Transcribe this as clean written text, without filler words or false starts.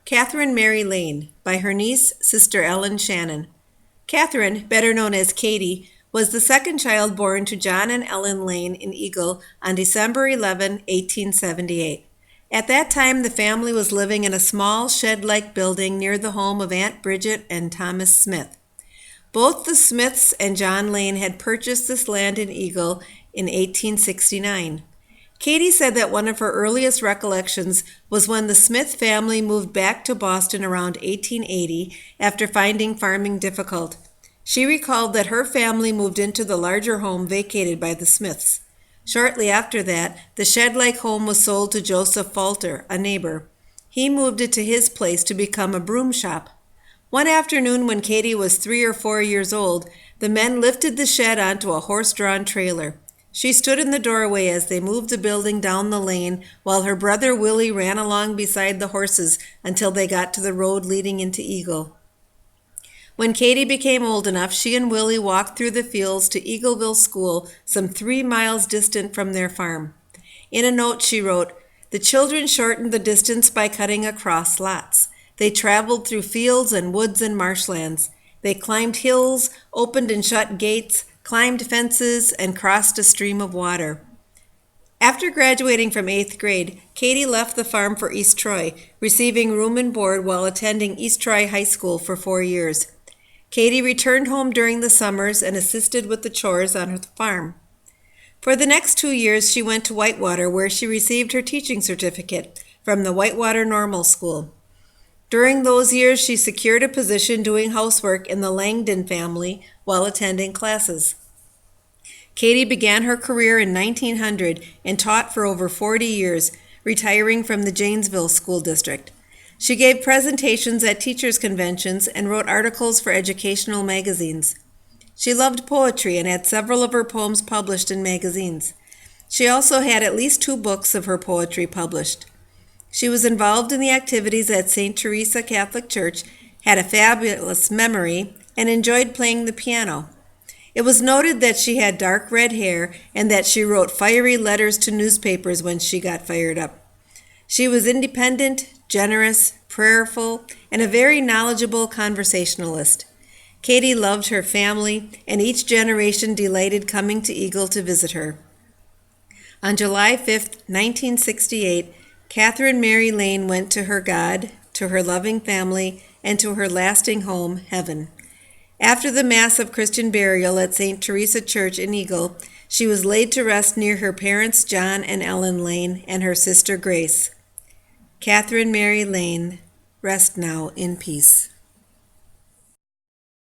Katherine Mary Lane by her niece, Sister Ellen Shannon. Katherine, better known as Katie, was the second child born to John and Ellen Lane in Eagle on December 11, 1878. At that time, the family was living in a small shed-like building near the home of Aunt Bridget and Thomas Smith. Both the Smiths and John Lane had purchased this land in Eagle in 1869. Katie said that one of her earliest recollections was when the Smith family moved back to Boston around 1880 after finding farming difficult. She recalled that her family moved into the larger home vacated by the Smiths. Shortly after that, the shed-like home was sold to Joseph Falter, a neighbor. He moved it to his place to become a broom shop. One afternoon when Katie was 3 or 4 years old, the men lifted the shed onto a horse-drawn trailer. She stood in the doorway as they moved the building down the lane, while her brother Willie ran along beside the horses until they got to the road leading into Eagle. When Katie became old enough, she and Willie walked through the fields to Eagleville School, some 3 miles distant from their farm. In a note she wrote, "The children shortened the distance by cutting across lots. They traveled through fields and woods and marshlands. They climbed hills, opened and shut gates, climbed fences, and crossed a stream of water." After graduating from 8th grade, Katie left the farm for East Troy, receiving room and board while attending East Troy High School for 4 years. Katie returned home during the summers and assisted with the chores on her farm. For the next 2 years, she went to Whitewater, where she received her teaching certificate from the Whitewater Normal School. During those years, she secured a position doing housework in the Langdon family while attending classes. Katie began her career in 1900 and taught for over 40 years, retiring from the Janesville School District. She gave presentations at teachers' conventions and wrote articles for educational magazines. She loved poetry and had several of her poems published in magazines. She also had at least 2 books of her poetry published. She was involved in the activities at St. Teresa Catholic Church, had a fabulous memory, and enjoyed playing the piano. It was noted that she had dark red hair and that she wrote fiery letters to newspapers when she got fired up. She was independent, generous, prayerful, and a very knowledgeable conversationalist. Katie loved her family, and each generation delighted coming to Eagle to visit her. On July 5, 1968, Katherine Mary Lane went to her God, to her loving family, and to her lasting home, heaven. After the Mass of Christian burial at St. Teresa Church in Eagle, she was laid to rest near her parents John and Ellen Lane and her sister Grace. Katherine Mary Lane, rest now in peace.